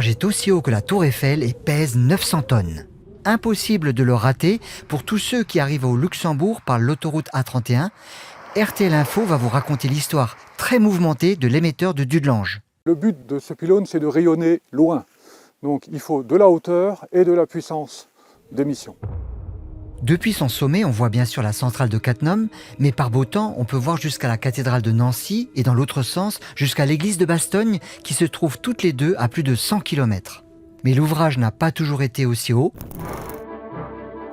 l'ouvrage est aussi haut que la Tour Eiffel et pèse 900 tonnes. Impossible de le rater pour tous ceux qui arrivent au Luxembourg par l'autoroute A31. RTL Info va vous raconter l'histoire très mouvementée de l'émetteur de Dudelange. Le but de ce pylône, c'est de rayonner loin. Donc il faut de la hauteur et de la puissance d'émission. Depuis son sommet, on voit bien sûr la centrale de Cattenom, mais par beau temps, on peut voir jusqu'à la cathédrale de Nancy et dans l'autre sens, jusqu'à l'église de Bastogne, qui se trouvent toutes les deux à plus de 100 km. Mais l'ouvrage n'a pas toujours été aussi haut.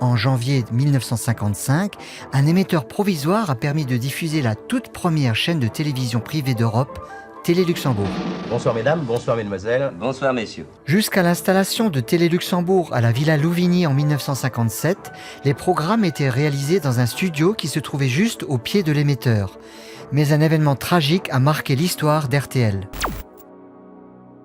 En janvier 1955, un émetteur provisoire a permis de diffuser la toute première chaîne de télévision privée d'Europe, Télé Luxembourg. Bonsoir mesdames, bonsoir mesdemoiselles. Bonsoir messieurs. Jusqu'à l'installation de Télé Luxembourg à la Villa Louvigny en 1957, les programmes étaient réalisés dans un studio qui se trouvait juste au pied de l'émetteur. Mais un événement tragique a marqué l'histoire d'RTL.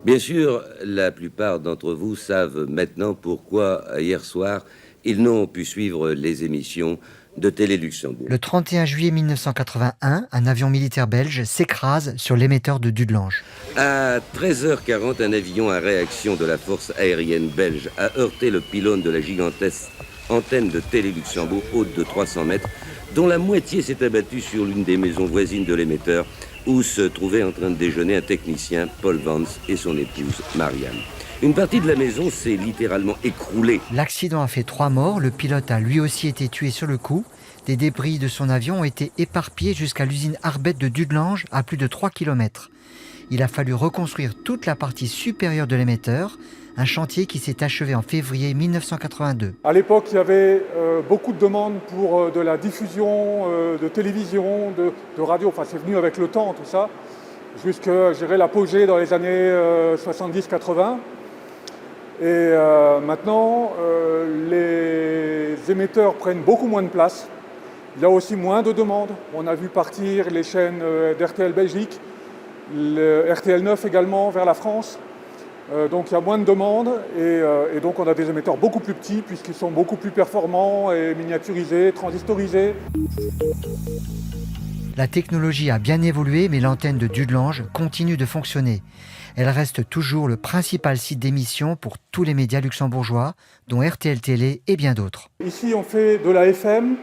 Bien sûr, la plupart d'entre vous savent maintenant pourquoi, hier soir, ils n'ont pu suivre les émissions de Télé Luxembourg. Le 31 juillet 1981, un avion militaire belge s'écrase sur l'émetteur de Dudelange. À 13h40, un avion à réaction de la force aérienne belge a heurté le pylône de la gigantesque antenne de Télé Luxembourg, haute de 300 mètres, dont la moitié s'est abattue sur l'une des maisons voisines de l'émetteur, où se trouvait en train de déjeuner un technicien, Paul Vance, et son épouse, Marianne. Une partie de la maison s'est littéralement écroulée. L'accident a fait 3 morts, le pilote a lui aussi été tué sur le coup. Des débris de son avion ont été éparpillés jusqu'à l'usine Arbet de Dudelange, à plus de 3 km. Il a fallu reconstruire toute la partie supérieure de l'émetteur, un chantier qui s'est achevé en février 1982. À l'époque, il y avait beaucoup de demandes pour de la diffusion, de télévision, de radio. Enfin, c'est venu avec le temps, tout ça, jusqu'à, je dirais, l'apogée dans les années 70-80. Et maintenant, les émetteurs prennent beaucoup moins de place. Il y a aussi moins de demandes. On a vu partir les chaînes d'RTL Belgique, le RTL 9 également vers la France. Donc il y a moins de demandes et donc on a des émetteurs beaucoup plus petits puisqu'ils sont beaucoup plus performants et miniaturisés, transistorisés. La technologie a bien évolué, mais l'antenne de Dudelange continue de fonctionner. Elle reste toujours le principal site d'émission pour tous les médias luxembourgeois, dont RTL Télé et bien d'autres. Ici, on fait de la FM,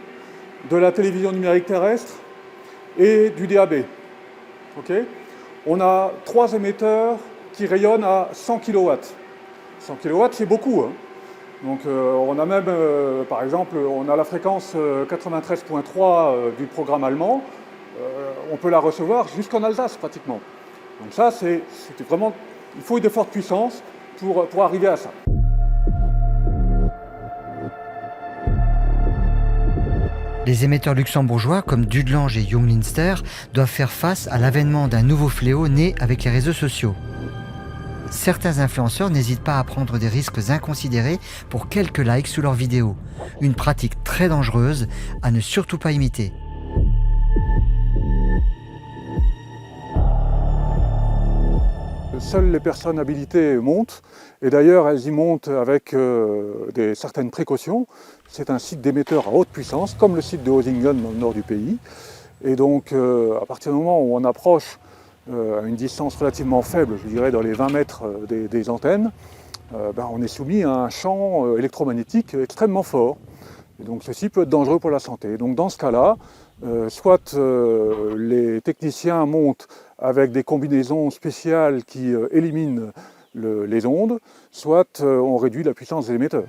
de la télévision numérique terrestre et du DAB. Okay, on a 3 émetteurs qui rayonnent à 100 kW. 100 kW, c'est beaucoup. Hein. Donc, on a même, par exemple, on a la fréquence 93.3 du programme allemand. On peut la recevoir jusqu'en Alsace, pratiquement. Donc ça, c'était vraiment... Il faut de fortes puissances pour arriver à ça. Les émetteurs luxembourgeois, comme Dudelange et Junglinster, doivent faire face à l'avènement d'un nouveau fléau né avec les réseaux sociaux. Certains influenceurs n'hésitent pas à prendre des risques inconsidérés pour quelques likes sous leurs vidéos. Une pratique très dangereuse à ne surtout pas imiter. Seules les personnes habilitées montent, et d'ailleurs elles y montent avec certaines précautions. C'est un site d'émetteur à haute puissance, comme le site de Hosingen dans le nord du pays. Et donc à partir du moment où on approche à une distance relativement faible, je dirais dans les 20 mètres des antennes, on est soumis à un champ électromagnétique extrêmement fort. Et donc ceci peut être dangereux pour la santé. Donc dans ce cas-là, soit les techniciens montent avec des combinaisons spéciales qui éliminent les ondes, soit on réduit la puissance des émetteurs.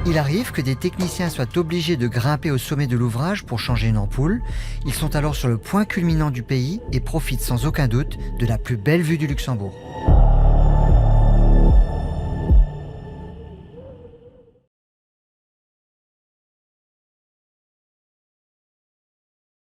Il arrive que des techniciens soient obligés de grimper au sommet de l'ouvrage pour changer une ampoule. Ils sont alors sur le point culminant du pays et profitent sans aucun doute de la plus belle vue du Luxembourg.